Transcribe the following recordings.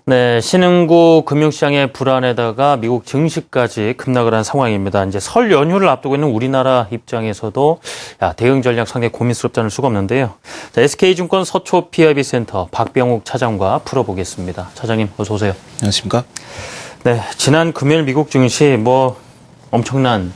네, 신흥국 금융시장의 불안에다가 미국 증시까지 급락을 한 상황입니다. 이제 설 연휴를 앞두고 있는 우리나라 입장에서도 대응 전략 상당히 고민스럽지 않을 수가 없는데요. 자, SK증권 서초 PIB센터 박병욱 차장과 풀어보겠습니다. 차장님, 어서 오세요. 안녕하십니까? 네, 지난 금요일 미국 증시 엄청난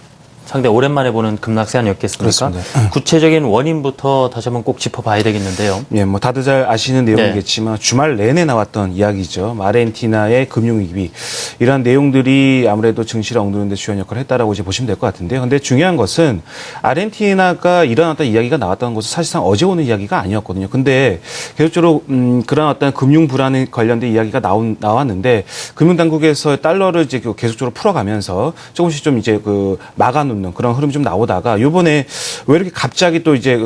상당히 오랜만에 보는 급락세 아니었겠습니까? 그렇습니다. 구체적인 원인부터 다시 한번 꼭 짚어봐야 되겠는데요. 예, 다들 잘 아시는 내용이겠지만 주말 내내 나왔던 이야기죠. 아르헨티나의 금융위기. 이러한 내용들이 아무래도 증시를 억누르는 데 주요한 역할을 했다라고 이제 보시면 될 것 같은데요. 근데 중요한 것은 아르헨티나가 이런 어떤 이야기가 나왔다는 것은 사실상 어제 오는 이야기가 아니었거든요. 근데 계속적으로 그런 어떤 금융 불안에 관련된 이야기가 나왔는데 금융당국에서 달러를 이제 계속적으로 풀어가면서 조금씩 좀 이제 막아놓는 그런 흐름이 좀 나오다가 요번에 왜 이렇게 갑자기 또 이제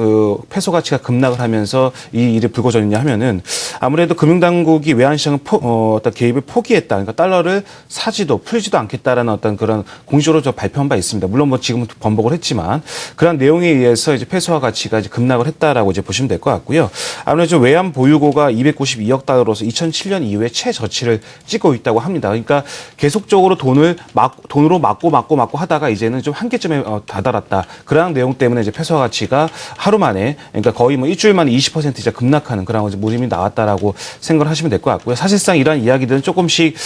페소 가치가 급락을 하면서 이 일이 불거졌냐 하면은 아무래도 금융당국이 외환시장 어떤 개입을 포기했다. 그러니까 달러를 사지도 풀지도 않겠다라는 어떤 그런 공식적으로 발표한 바 있습니다. 물론 지금은 번복을 했지만 그런 내용에 의해서 이제 페소화 가치가 이제 급락을 했다라고 이제 보시면 될 것 같고요. 아무래도 좀 외환 보유고가 292억 달러로서 2007년 이후에 최저치를 찍고 있다고 합니다. 그러니까 계속적으로 돈으로 막고 하다가 이제는 좀 한계점에 다다랐다. 그런 내용 때문에 이제 페소 가치가 하루 만에 그러니까 거의 일주일 만에 20% 이제 급락하는 그런 무림이 나왔다라고 생각을 하시면 될 것 같고요. 사실상 이러한 이야기들은 조금씩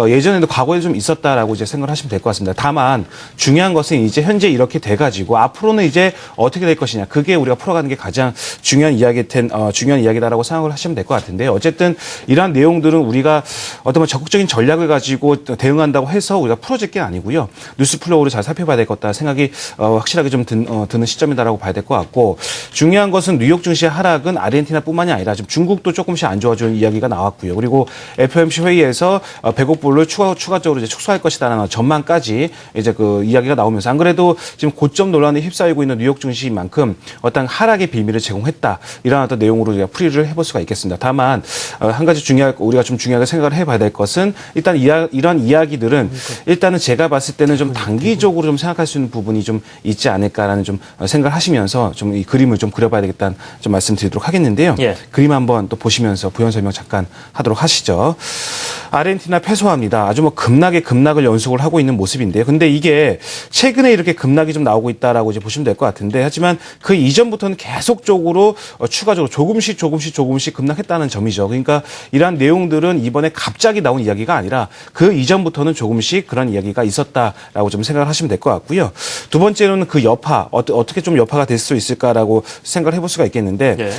예전에도 과거에 좀 있었다라고 이제 생각을 하시면 될 것 같습니다. 다만 중요한 것은 이제 현재 이렇게 돼가지고 앞으로는 이제 어떻게 될 것이냐. 그게 우리가 풀어가는 게 가장 중요한 이야기다라고 생각을 하시면 될 것 같은데요. 어쨌든 이러한 내용들은 우리가 어떤 적극적인 전략을 가지고 대응한다고 해서 우리가 풀어질 게 아니고요. 뉴스 플로우를 잘 살펴봐야 될 것 같다 생각이 확실하게 좀 드는 시점이다라고 봐야 될 것 같고 중요한 것은 뉴욕 증시의 하락은 아르헨티나뿐만이 아니라 지금 중국도 조금씩 안 좋아지는 이야기가 나왔고요. 그리고 FOMC 회의에서 100억 불을 추가적으로 이제 축소할 것이다라는 전망까지 이제 이야기가 나오면서 안 그래도 지금 고점 논란에 휩싸이고 있는 뉴욕 증시인 만큼 어떤 하락의 빌미를 제공했다 이런 어떤 내용으로 우리가 풀이를 해볼 수가 있겠습니다. 다만 한 가지 우리가 좀 중요하게 생각을 해봐야 될 것은 일단 이런 이야기들은 일단은 제가 봤을 때는 좀 단기적으로 좀 생각할 수 있는 부분이 좀 있지 않을까라는 좀 생각을 하시면서 좀 이 그림을 좀 그려봐야 되겠다는 좀 말씀드리도록 하겠는데요. 예. 그림 한번 또 보시면서 부연 설명 잠깐 하도록 하시죠. 아르헨티나 페소화입니다. 아주 급락을 연속을 하고 있는 모습인데요. 근데 이게 최근에 이렇게 급락이 좀 나오고 있다라고 이제 보시면 될 것 같은데 하지만 그 이전부터는 계속적으로 추가적으로 조금씩 급락했다는 점이죠. 그러니까 이러한 내용들은 이번에 갑자기 나온 이야기가 아니라 그 이전부터는 조금씩 그런 이야기가 있었다라고 좀 생각을 하시면 될 것 같고요. 두 번째로는 그 여파 어떻게 좀 여파가 될 수 있을까라고 생각을 해볼 수가 있겠는데 예.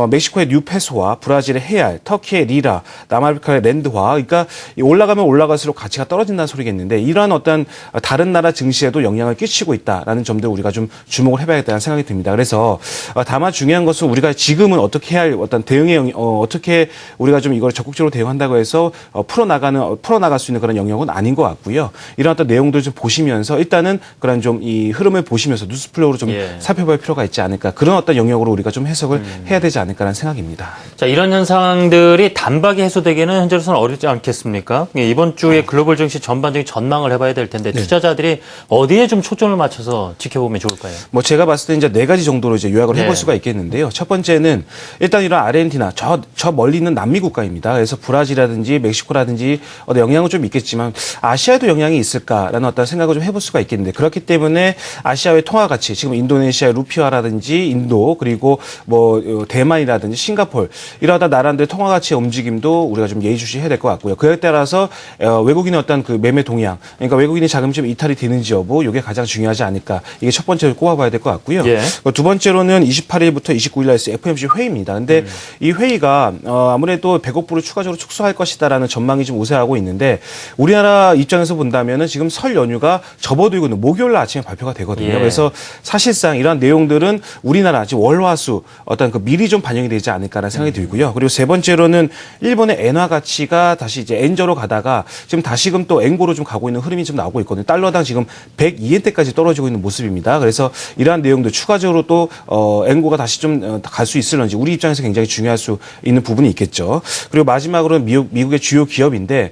멕시코의 뉴 페소와 브라질의 헤알, 터키의 리라, 남아프리카의 랜드화 그러니까 올라가면 올라갈수록 가치가 떨어진다는 소리겠는데 이러한 어떤 다른 나라 증시에도 영향을 끼치고 있다라는 점들 우리가 좀 주목을 해봐야겠다는 생각이 듭니다. 그래서 다만 중요한 것은 우리가 지금은 어떻게 해야 할 어떤 대응의 어떻게 우리가 좀 이걸 적극적으로 대응한다고 해서 풀어나갈 수 있는 그런 영역은 아닌 것 같고요. 이런 어떤 내용들 좀 보시면서 일단은 그런 좀 이 흐름을 보시면서 뉴스 플로우로 좀 살펴볼 필요가 있지 않을까. 그런 어떤 영역으로 우리가 좀 해석을 해야 되지 않을까라는 생각입니다. 자, 이런 현상들이 단박에 해소되기는 현재로서는 어렵지 않겠습니까? 이번 주에 글로벌 증시 전반적인 전망을 해봐야 될 텐데 투자자들이 어디에 좀 초점을 맞춰서 지켜보면 좋을까요? 제가 봤을 때 이제 네 가지 정도로 이제 요약을 해볼 수가 있겠는데요. 첫 번째는 일단 이런 아르헨티나 저 멀리 있는 남미 국가입니다. 그래서 브라질이라든지 멕시코라든지 영향은 좀 있겠지만 아시아에도 영향이 있을까라는 어떤 생각을 좀 해볼 수가 있겠는데 그렇기 때문에 아시아의 통화 가치 지금 인도네시아의 루피아라든지 인도 그리고 대만이라든지 싱가포르 이러다 나라들의 통화 가치의 움직임도 우리가 좀 예의주시해야 될 것 같고요. 그에 따라서 외국인의 어떤 그 매매 동향 그러니까 외국인이 자금이 이탈이 되는지 여부 이게 가장 중요하지 않을까 이게 첫 번째로 꼽아봐야 될 것 같고요. 예. 두 번째로는 28일부터 29일 날 FOMC 회의입니다. 근데 이 회의가 아무래도 100억 불을 추가적으로 축소할 것이다라는 전망이 좀 우세하고 있는데 우리나라 입장에서 본다면은 지금 설 연휴가 접어들고 있는 목요일 날 아침에 발표가 되거든요. 그래서 사실상 이러한 내용들은 우리나라 지금 월화수 어떤 미리 좀 반영이 되지 않을까라는 생각이 들고요. 그리고 세 번째로는 일본의 엔화 가치가 다시 이제 엔저로 가다가 지금 다시금 또 엔고로 좀 가고 있는 흐름이 좀 나오고 있거든요. 달러당 지금 102엔대까지 떨어지고 있는 모습입니다. 그래서 이러한 내용도 추가적으로 또 엔고가 다시 좀 갈 수 있을런지 우리 입장에서 굉장히 중요할 수 있는 부분이 있겠죠. 그리고 마지막으로는 미국의 주요 기업인데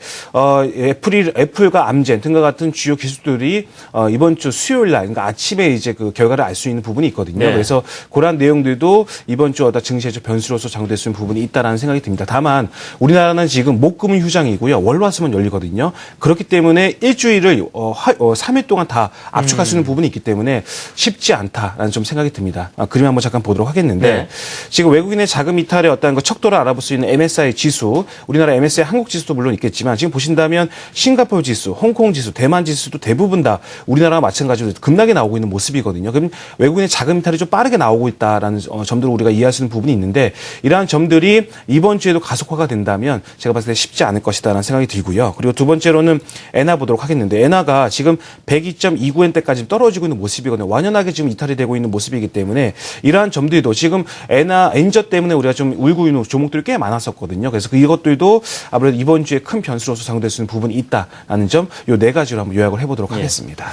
애플과 암젠 등과 같은 주요 기술들이 이번 이번 주 수요일 날, 그러니까 아침에 이제 그 결과를 알 수 있는 부분이 있거든요. 네. 그래서 그러한 내용들도 이번 주 어떤 증시의 변수로서 작용될 수 있는 부분이 있다라는 생각이 듭니다. 다만 우리나라는 지금 목금은 휴장이고요. 월화수만 열리거든요. 그렇기 때문에 일주일을 3일 동안 다 압축할 수 있는 부분이 있기 때문에 쉽지 않다라는 좀 생각이 듭니다. 그림 한번 잠깐 보도록 하겠는데 네. 지금 외국인의 자금 이탈의 어떤 그 척도를 알아볼 수 있는 MSI 지수, 우리나라 MSI 한국 지수도 물론 있겠지만 지금 보신다면 싱가포르 지수, 홍콩 지수, 대만 지수도 대부분 다 우리나라와 마찬가지로 급락이 나오고 있는 모습이거든요. 그럼 외국인의 자금 이탈이 좀 빠르게 나오고 있다라는 점들을 우리가 이해할 수 있는 부분이 있는데 이러한 점들이 이번 주에도 가속화가 된다면 제가 봤을 때 쉽지 않을 것이다라는 생각이 들고요. 그리고 두 번째로는 엔화 보도록 하겠는데 엔화가 지금 102.29엔대까지 떨어지고 있는 모습이거든요. 완연하게 지금 이탈이 되고 있는 모습이기 때문에 이러한 점들도 지금 엔화 엔저 때문에 우리가 좀 울고 있는 종목들이 꽤 많았었거든요. 그래서 이것들도 아무래도 이번 주에 큰 변수로서 작용될 수 있는 부분이 있다라는 점, 이 네 가지로 한번 요약을 해보도록 하겠습니다.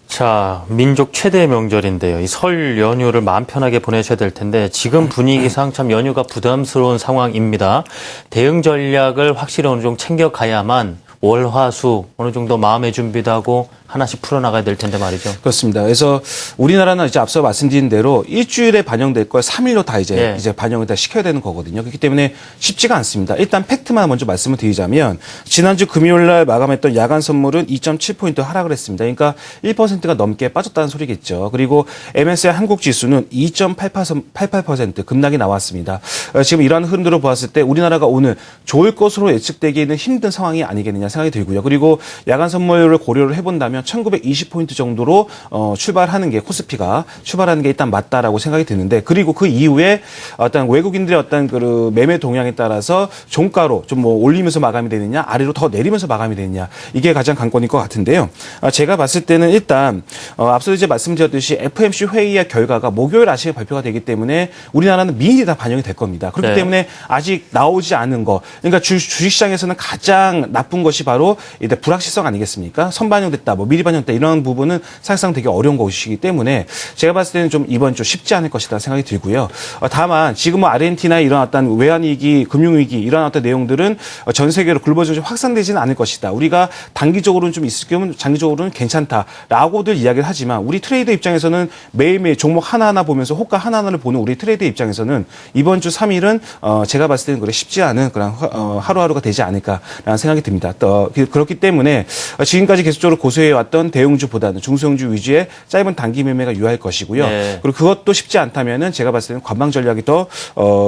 자, 민족 최대 명절인데요. 이 설 연휴를 마음 편하게 보내셔야 될 텐데 지금 분위기상 참 연휴가 부담스러운 상황입니다. 대응 전략을 확실히 어느 정도 챙겨가야만 월, 화, 수 어느 정도 마음의 준비도 하고 하나씩 풀어나가야 될 텐데 말이죠. 그렇습니다. 그래서 우리나라는 이제 앞서 말씀드린 대로 일주일에 반영될 걸 3일로 다 이제 반영을 다 시켜야 되는 거거든요. 그렇기 때문에 쉽지가 않습니다. 일단 팩트만 먼저 말씀을 드리자면 지난주 금요일 날 마감했던 야간 선물은 2.7포인트 하락을 했습니다. 그러니까 1%가 넘게 빠졌다는 소리겠죠. 그리고 MSCI 한국 지수는 2.88% 급락이 나왔습니다. 지금 이러한 흐름들을 보았을 때 우리나라가 오늘 좋을 것으로 예측되기에는 힘든 상황이 아니겠느냐 생각이 들고요. 그리고 야간 선물을 고려를 해본다면 1920포인트 정도로 출발하는 게 코스피가 출발하는 게 일단 맞다라고 생각이 드는데 그리고 그 이후에 어떤 외국인들의 어떤 그 매매 동향에 따라서 종가로 좀 뭐 올리면서 마감이 되느냐 아래로 더 내리면서 마감이 되느냐 이게 가장 관건일 것 같은데요. 제가 봤을 때는 일단 앞서 이제 말씀드렸듯이 FMC 회의의 결과가 목요일 아침에 발표가 되기 때문에 우리나라는 미리 다 반영이 될 겁니다. 그렇기 때문에 아직 나오지 않은 거 그러니까 주식시장에서는 가장 나쁜 것이 바로 이제 불확실성 아니겠습니까? 선반영됐다, 뭐 미리 반영됐다 이런 부분은 사실상 되게 어려운 것이기 때문에 제가 봤을 때는 좀 이번 주 쉽지 않을 것이다 생각이 들고요. 다만 지금 뭐 아르헨티나에 이런 어떤 외환위기, 금융위기 이런 어떤 내용들은 전 세계로 글로벌적으로 확산되지는 않을 것이다. 우리가 단기적으로는 좀 있을 경우는 장기적으로는 괜찮다라고들 이야기를 하지만 우리 트레이더 입장에서는 매일매일 종목 하나하나 보면서 호가 하나하나를 보는 우리 트레이더 입장에서는 이번 주 3일은 제가 봤을 때는 그래 쉽지 않은 그런 하루하루가 되지 않을까라는 생각이 듭니다. 그렇기 때문에 지금까지 계속적으로 고수해왔던 대형주보다는 중소형주 위주의 짧은 단기 매매가 유효할 것이고요. 네. 그리고 그것도 쉽지 않다면은 제가 봤을 때는 관방 전략이 더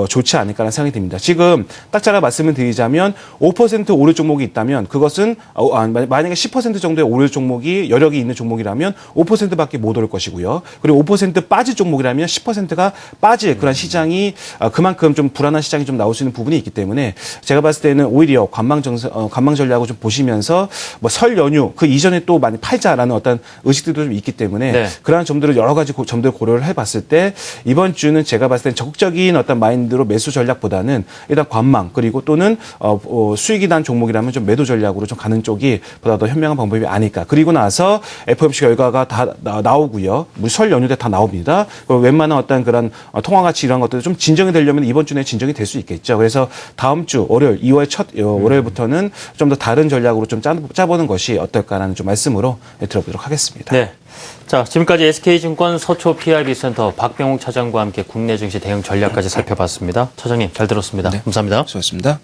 좋지 않을까라는 생각이 듭니다. 지금 딱 잘라 말씀을 드리자면 5% 오를 종목이 있다면 그것은 만약에 10% 정도의 오를 종목이 여력이 있는 종목이라면 5%밖에 못 오를 것이고요. 그리고 5% 빠질 종목이라면 10%가 빠질 그런 시장이 그만큼 좀 불안한 시장이 좀 나올 수 있는 부분이 있기 때문에 제가 봤을 때는 오히려 관방 전략을 좀 보시면서 뭐 설 연휴 그 이전에 또 많이 팔자라는 어떤 의식들도 좀 있기 때문에 그러한 점들을 여러 가지 점들을 고려를 해봤을 때 이번 주는 제가 봤을 때 적극적인 어떤 마인드로 매수 전략보다는 일단 관망 그리고 또는 수익이 난 종목이라면 좀 매도 전략으로 좀 가는 쪽이 보다 더 현명한 방법이 아닐까. 그리고 나서 FOMC 결과가 다 나오고요. 설 연휴 때 다 나옵니다. 그리고 웬만한 어떤 그런 통화 가치 이런 것들 좀 진정이 되려면 이번 주 내에 진정이 될 수 있겠죠. 그래서 다음 주 월요일 2월 첫 월요일부터는 좀 더 다른 전략으로 좀 짜보는 것이 어떨까라는 좀 말씀으로 들어보도록 하겠습니다. 네. 자, 지금까지 SK증권 서초 PIB센터 박병욱 차장과 함께 국내 증시 대응 전략까지 살펴봤습니다. 차장님 잘 들었습니다. 네. 감사합니다. 수고하셨습니다.